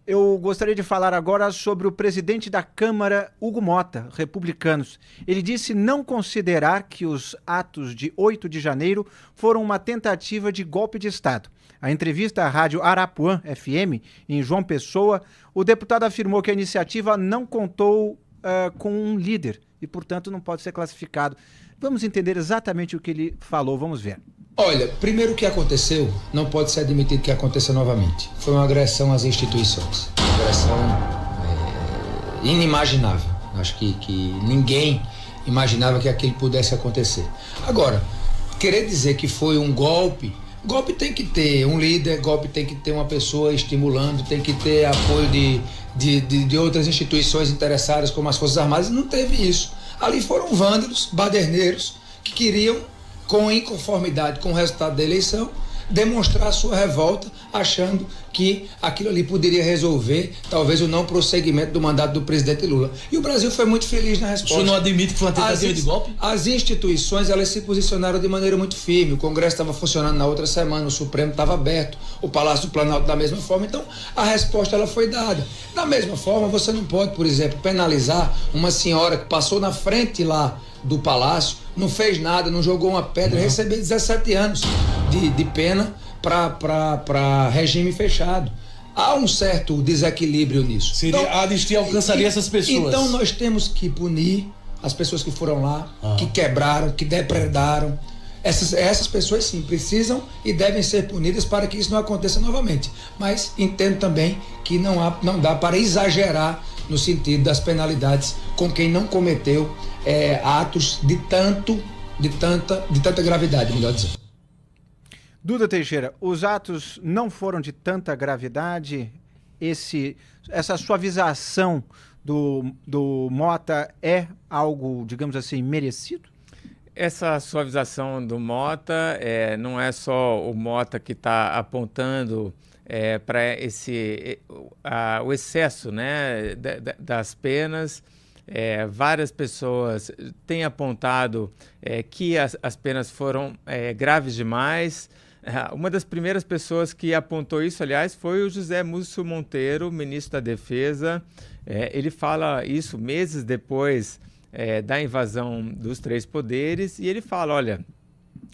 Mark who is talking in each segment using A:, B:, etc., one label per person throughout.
A: Eu gostaria de falar agora sobre o presidente da Câmara, Hugo Mota, republicanos. Ele disse não considerar que os atos de 8 de janeiro foram uma tentativa de golpe de Estado. A entrevista à rádio Arapuã FM, em João Pessoa, o deputado afirmou que a iniciativa não contou com um líder e, portanto, não pode ser classificado. Vamos entender exatamente o que ele falou, vamos ver.
B: Olha, primeiro o que aconteceu não pode ser admitido que aconteça novamente. Foi uma agressão às instituições, uma agressão inimaginável. Acho que ninguém imaginava que aquilo pudesse acontecer. Agora, querer dizer que foi um golpe tem que ter um líder, golpe tem que ter uma pessoa estimulando, tem que ter apoio de outras instituições interessadas, como as Forças Armadas, não teve isso. Ali foram vândalos, baderneiros, que queriam, com inconformidade com o resultado da eleição, demonstrar sua revolta, achando que aquilo ali poderia resolver talvez o não prosseguimento do mandato do presidente Lula. E o Brasil foi muito feliz na resposta.
C: O senhor não admite que foi uma tentativa de golpe?
B: As instituições, elas se posicionaram de maneira muito firme. O Congresso estava funcionando na outra semana, o Supremo estava aberto, o Palácio do Planalto da mesma forma. Então, a resposta ela foi dada. Da mesma forma, você não pode, por exemplo, penalizar uma senhora que passou na frente lá do Palácio, não fez nada, não jogou uma pedra, recebeu 17 anos de pena para regime fechado. Há um certo desequilíbrio nisso.
C: Então, a anistia alcançaria essas pessoas.
B: Então nós temos que punir as pessoas que foram lá, que quebraram, que depredaram. Essas pessoas sim precisam e devem ser punidas para que isso não aconteça novamente. Mas entendo também que não dá para exagerar no sentido das penalidades com quem não cometeu atos de tanta gravidade, melhor dizendo.
A: Duda Teixeira, os atos não foram de tanta gravidade? Essa suavização do Mota é algo, digamos assim, merecido?
D: Essa suavização do Mota não é só o Mota que está apontando para o excesso, né, das penas. Várias pessoas têm apontado que as penas foram graves demais. Uma das primeiras pessoas que apontou isso, aliás, foi o José Múcio Monteiro, ministro da Defesa. Ele fala isso meses depois da invasão dos três poderes, e ele fala, olha,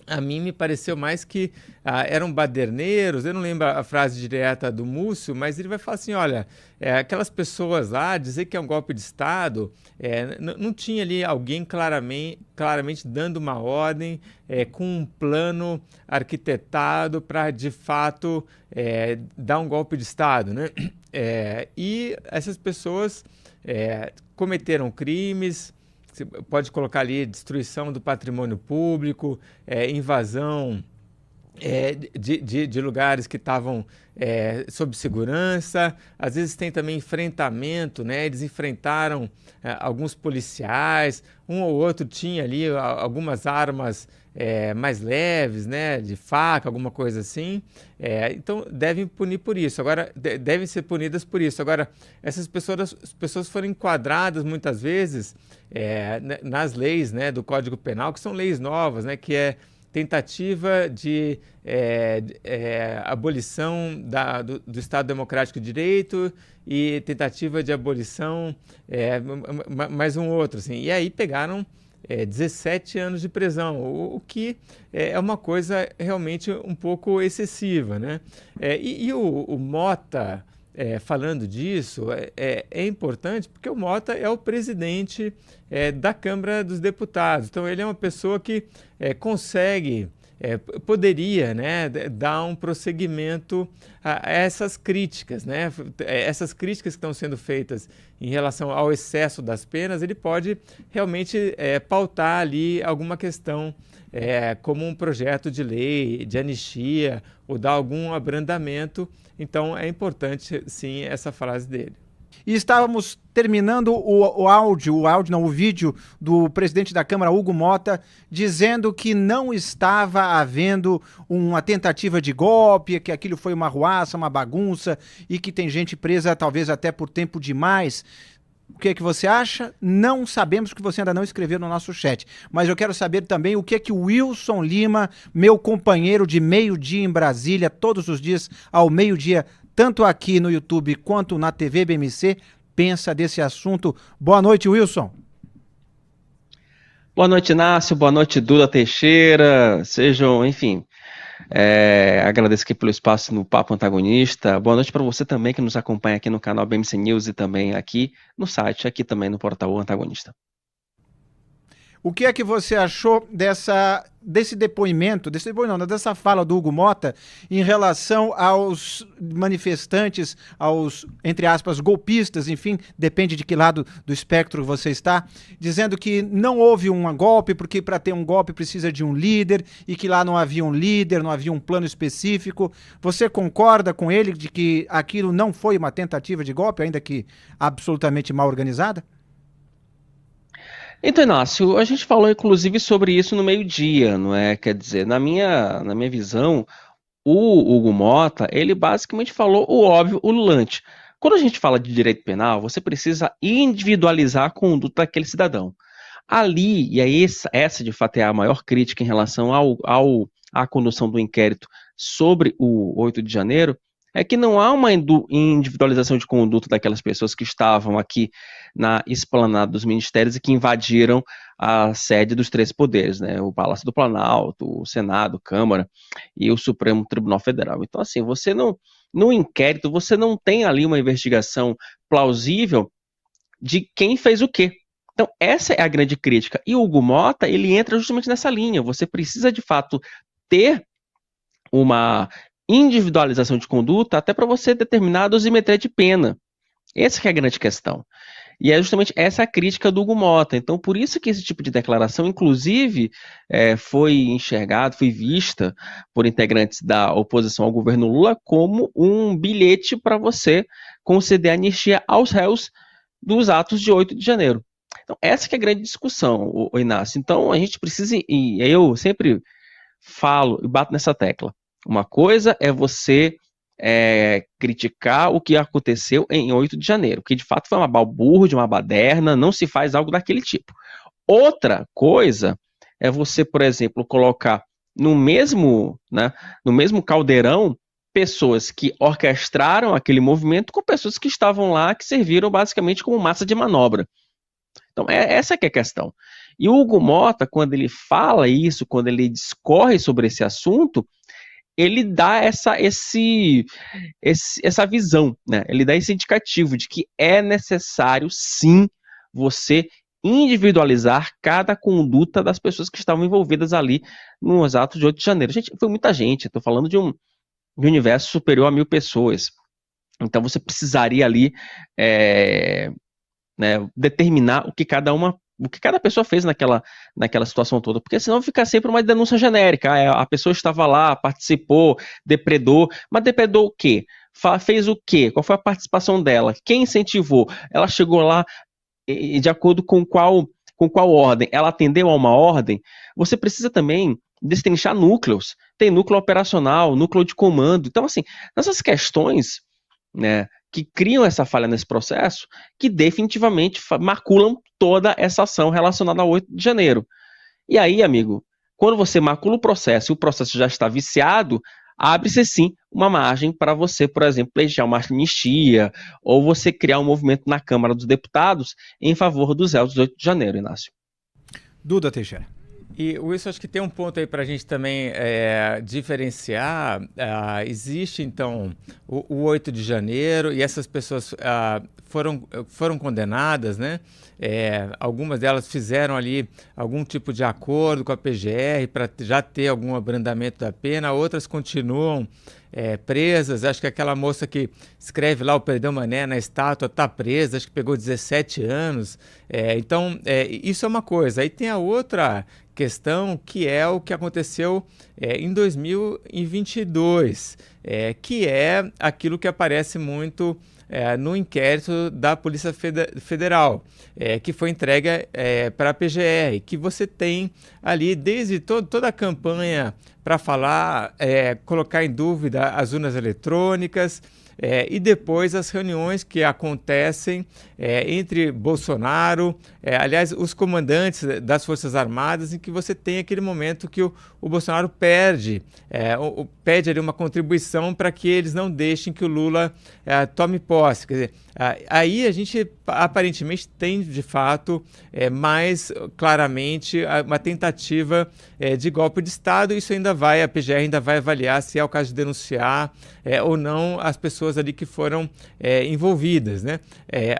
D: a mim me pareceu mais que eram baderneiros, eu não lembro a frase direta do Múcio, mas ele vai falar assim, olha, aquelas pessoas lá, dizer que é um golpe de Estado, não tinha ali alguém claramente dando uma ordem, com um plano arquitetado para, de fato, dar um golpe de Estado, né? E essas pessoas cometeram crimes. Você pode colocar ali destruição do patrimônio público, invasão de lugares que estavam sob segurança. Às vezes tem também enfrentamento, né? Eles enfrentaram alguns policiais, um ou outro tinha ali algumas armas mais leves, né? De faca, alguma coisa assim. Então devem punir por isso. Agora, devem ser punidas por isso. Agora, essas pessoas foram enquadradas muitas vezes nas leis, né, do Código Penal, que são leis novas, né, que é tentativa de abolição do Estado Democrático de Direito e tentativa de abolição, mais um outro, assim. E aí pegaram 17 anos de prisão, o que é uma coisa realmente um pouco excessiva, né? E o Mota, falando disso, é importante porque o Mota é o presidente da Câmara dos Deputados. Então, ele é uma pessoa que consegue, poderia, né, dar um prosseguimento a essas críticas, né? Essas críticas que estão sendo feitas em relação ao excesso das penas, ele pode realmente pautar ali alguma questão, como um projeto de lei, de anistia, ou dar algum abrandamento. Então, é importante, sim, essa frase dele.
A: E estávamos terminando o vídeo do presidente da Câmara, Hugo Mota, dizendo que não estava havendo uma tentativa de golpe, que aquilo foi uma arruaça, uma bagunça e que tem gente presa talvez até por tempo demais. O que é que você acha? Não sabemos, que você ainda não escreveu no nosso chat. Mas eu quero saber também o que é que o Wilson Lima, meu companheiro de meio-dia em Brasília, todos os dias ao meio-dia, tanto aqui no YouTube quanto na TV BMC, pensa desse assunto. Boa noite, Wilson.
E: Boa noite, Inácio. Boa noite, Duda Teixeira. Sejam, enfim, agradeço aqui pelo espaço no Papo Antagonista. Boa noite para você também que nos acompanha aqui no canal BMC News e também aqui no site, aqui também no portal Antagonista.
A: O que é que você achou desse depoimento, dessa fala do Hugo Motta em relação aos manifestantes, aos, entre aspas, golpistas, enfim, depende de que lado do espectro você está, dizendo que não houve um golpe, porque para ter um golpe precisa de um líder, e que lá não havia um líder, não havia um plano específico. Você concorda com ele de que aquilo não foi uma tentativa de golpe, ainda que absolutamente mal organizada?
E: Então, Inácio, a gente falou inclusive sobre isso no meio-dia, não é? Quer dizer, na minha visão, o Hugo Motta, ele basicamente falou o óbvio, o ululante. Quando a gente fala de direito penal, você precisa individualizar a conduta daquele cidadão. Ali, e aí essa de fato é a maior crítica em relação à condução do inquérito sobre o 8 de janeiro, é que não há uma individualização de conduta daquelas pessoas que estavam aqui na esplanada dos ministérios e que invadiram a sede dos três poderes, né? O Palácio do Planalto, o Senado, Câmara e o Supremo Tribunal Federal. Então, assim, você não, no inquérito, você não tem ali uma investigação plausível de quem fez o quê. Então, essa é a grande crítica. E o Hugo Motta, ele entra justamente nessa linha. Você precisa, de fato, ter uma individualização de conduta até para você determinar a dosimetria de pena. Essa que é a grande questão. E é justamente essa a crítica do Hugo Motta. Então, por isso que esse tipo de declaração, inclusive, foi enxergada, foi vista por integrantes da oposição ao governo Lula como um bilhete para você conceder anistia aos réus dos atos de 8 de janeiro. Então, essa que é a grande discussão, o Inácio. Então, a gente precisa, e eu sempre falo e bato nessa tecla, uma coisa é você criticar o que aconteceu em 8 de janeiro, que de fato foi uma balbúrdia, uma baderna, não se faz algo daquele tipo. Outra coisa é você, por exemplo, colocar no mesmo caldeirão pessoas que orquestraram aquele movimento com pessoas que estavam lá, que serviram basicamente como massa de manobra. Então, essa que é a questão. E o Hugo Motta, quando ele fala isso, quando ele discorre sobre esse assunto, ele dá essa visão, né? Ele dá esse indicativo de que é necessário, sim, você individualizar cada conduta das pessoas que estavam envolvidas ali nos atos de 8 de janeiro. Gente, foi muita gente, estou falando de um universo superior a 1.000 pessoas. Então, você precisaria ali determinar o que cada pessoa fez naquela situação toda, porque senão fica sempre uma denúncia genérica. A pessoa estava lá, participou, depredou, mas depredou o quê? Fez o quê? Qual foi a participação dela? Quem incentivou? Ela chegou lá de acordo com qual ordem? Ela atendeu a uma ordem? Você precisa também destrinchar núcleos. Tem núcleo operacional, núcleo de comando. Então, assim, essas questões, né, que criam essa falha nesse processo, que definitivamente maculam toda essa ação relacionada ao 8 de janeiro. E aí, amigo, quando você macula o processo e o processo já está viciado, abre-se sim uma margem para você, por exemplo, pleitear uma anistia, ou você criar um movimento na Câmara dos Deputados em favor dos réus do 8 de janeiro, Inácio.
A: Duda Teixeira.
D: E, Wilson, acho que tem um ponto aí para a gente também diferenciar. Existe, então, o 8 de janeiro e essas pessoas foram condenadas, né? Algumas delas fizeram ali algum tipo de acordo com a PGR para já ter algum abrandamento da pena, outras continuam presas. Acho que aquela moça que escreve lá o Perdão Mané na estátua está presa, acho que pegou 17 anos. Então, isso é uma coisa. Aí tem a outra questão, que é o que aconteceu em 2022, que é aquilo que aparece muito no inquérito da Polícia Federal, que foi entregue para a PGR, que você tem ali desde toda a campanha para falar, colocar em dúvida as urnas eletrônicas, e depois as reuniões que acontecem entre Bolsonaro, aliás, os comandantes das Forças Armadas, em que você tem aquele momento que o Bolsonaro pede ali uma contribuição para que eles não deixem que o Lula tome posse. Quer dizer, aí a gente aparentemente tem, de fato, mais claramente uma tentativa de golpe de Estado. Isso a PGR ainda vai avaliar se é o caso de denunciar ou não as pessoas ali que foram envolvidas, né?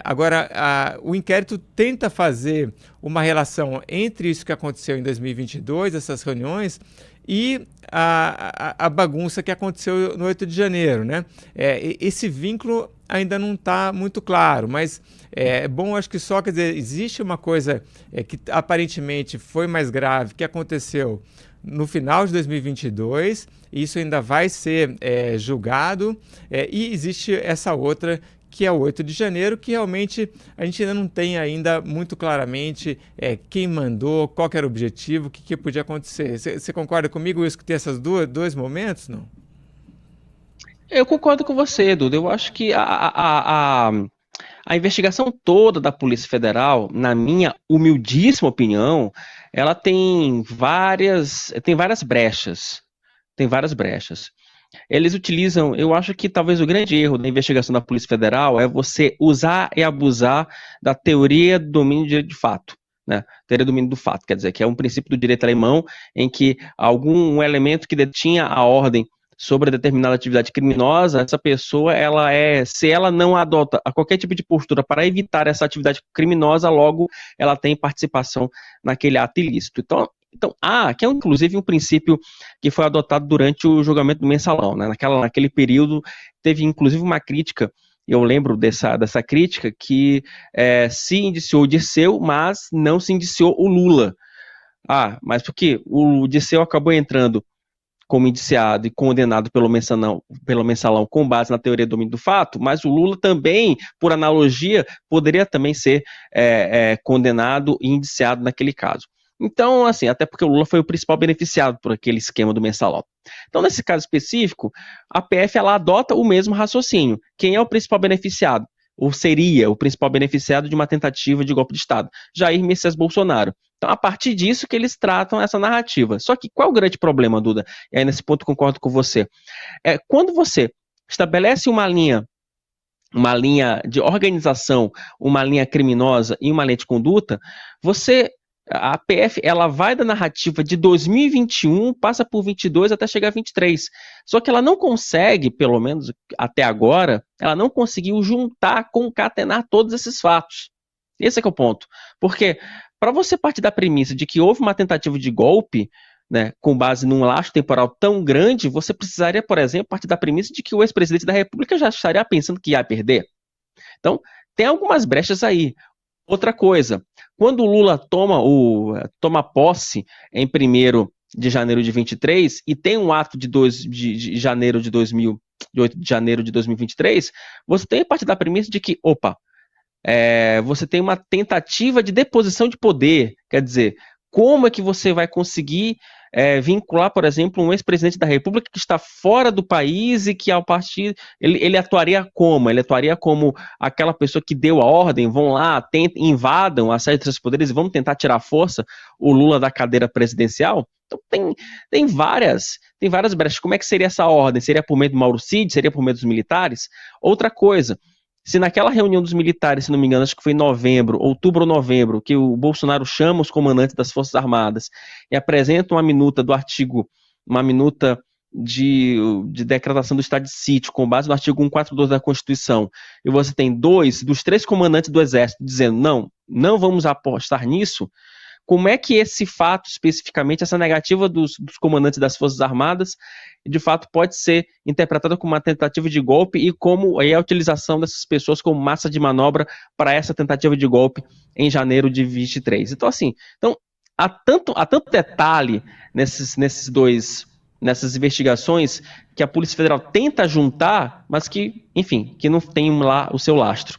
D: Agora, o inquérito tenta fazer uma relação entre isso que aconteceu em 2022, essas reuniões, e a bagunça que aconteceu no 8 de janeiro, né? Esse vínculo ainda não está muito claro, mas é bom, acho que só, quer dizer, existe uma coisa que aparentemente foi mais grave, que aconteceu no final de 2022, e isso ainda vai ser julgado, e existe essa outra, que é o 8 de janeiro, que realmente a gente ainda não tem ainda muito claramente quem mandou, qual que era o objetivo, o que podia acontecer. Você concorda comigo, isso, que tem esses dois momentos, não?
E: Eu concordo com você, Duda. Eu acho que a investigação toda da Polícia Federal, na minha humildíssima opinião, ela tem várias brechas. Tem várias brechas. Eles utilizam, eu acho que talvez o grande erro da investigação da Polícia Federal é você usar e abusar da teoria do domínio do direito de fato. Né? Teoria do domínio do fato, quer dizer, que é um princípio do direito alemão em que algum elemento que detinha a ordem sobre determinada atividade criminosa, essa pessoa, se ela não adota qualquer tipo de postura para evitar essa atividade criminosa, logo ela tem participação naquele ato ilícito. Então, que é inclusive um princípio que foi adotado durante o julgamento do Mensalão, né? Naquele período teve inclusive uma crítica, eu lembro dessa crítica, que se indiciou o Dirceu, mas não se indiciou o Lula. Mas por quê? O Dirceu acabou entrando como indiciado e condenado pelo Mensalão com base na teoria do domínio do fato, mas o Lula também, por analogia, poderia também ser condenado e indiciado naquele caso. Então, assim, até porque o Lula foi o principal beneficiado por aquele esquema do Mensalão. Então, nesse caso específico, a PF ela adota o mesmo raciocínio. Quem é o principal beneficiado? Ou seria o principal beneficiado de uma tentativa de golpe de Estado? Jair Messias Bolsonaro. Então, a partir disso que eles tratam essa narrativa. Só que qual é o grande problema, Duda? E aí, nesse ponto, concordo com você. Quando você estabelece uma linha de organização, uma linha criminosa e uma linha de conduta, a PF ela vai da narrativa de 2021, passa por 22 até chegar a 23. Só que ela não consegue, pelo menos até agora, ela não conseguiu juntar, concatenar todos esses fatos. Esse é que é o ponto. Porque para você partir da premissa de que houve uma tentativa de golpe, né, com base num laço temporal tão grande, você precisaria, por exemplo, partir da premissa de que o ex-presidente da República já estaria pensando que ia perder. Então, tem algumas brechas aí. Outra coisa, quando o Lula toma posse em 1º de janeiro de 23 e tem um ato de 8 de janeiro de 2023, você tem a partir da premissa de que, você tem uma tentativa de deposição de poder, quer dizer, como é que você vai conseguir vincular, por exemplo, um ex-presidente da República que está fora do país e que, ao partir, ele atuaria como? Ele atuaria como aquela pessoa que deu a ordem, vão lá, invadam a sede dos seus poderes e vão tentar tirar à força o Lula da cadeira presidencial? Então, tem várias brechas. Como é que seria essa ordem? Seria por meio do Mauro Cid? Seria por meio dos militares? Outra coisa, se naquela reunião dos militares, se não me engano, acho que foi em outubro ou novembro, que o Bolsonaro chama os comandantes das Forças Armadas e apresenta uma minuta de decretação do estado de sítio, com base no artigo 142 da Constituição, e você tem 2 dos 3 comandantes do Exército dizendo, não vamos apostar nisso, como é que esse fato, especificamente, essa negativa dos comandantes das Forças Armadas, de fato pode ser interpretada como uma tentativa de golpe e como a utilização dessas pessoas como massa de manobra para essa tentativa de golpe em janeiro de 23. Então, assim, há tanto detalhe nessas investigações que a Polícia Federal tenta juntar, mas que, enfim, que não tem lá o seu lastro.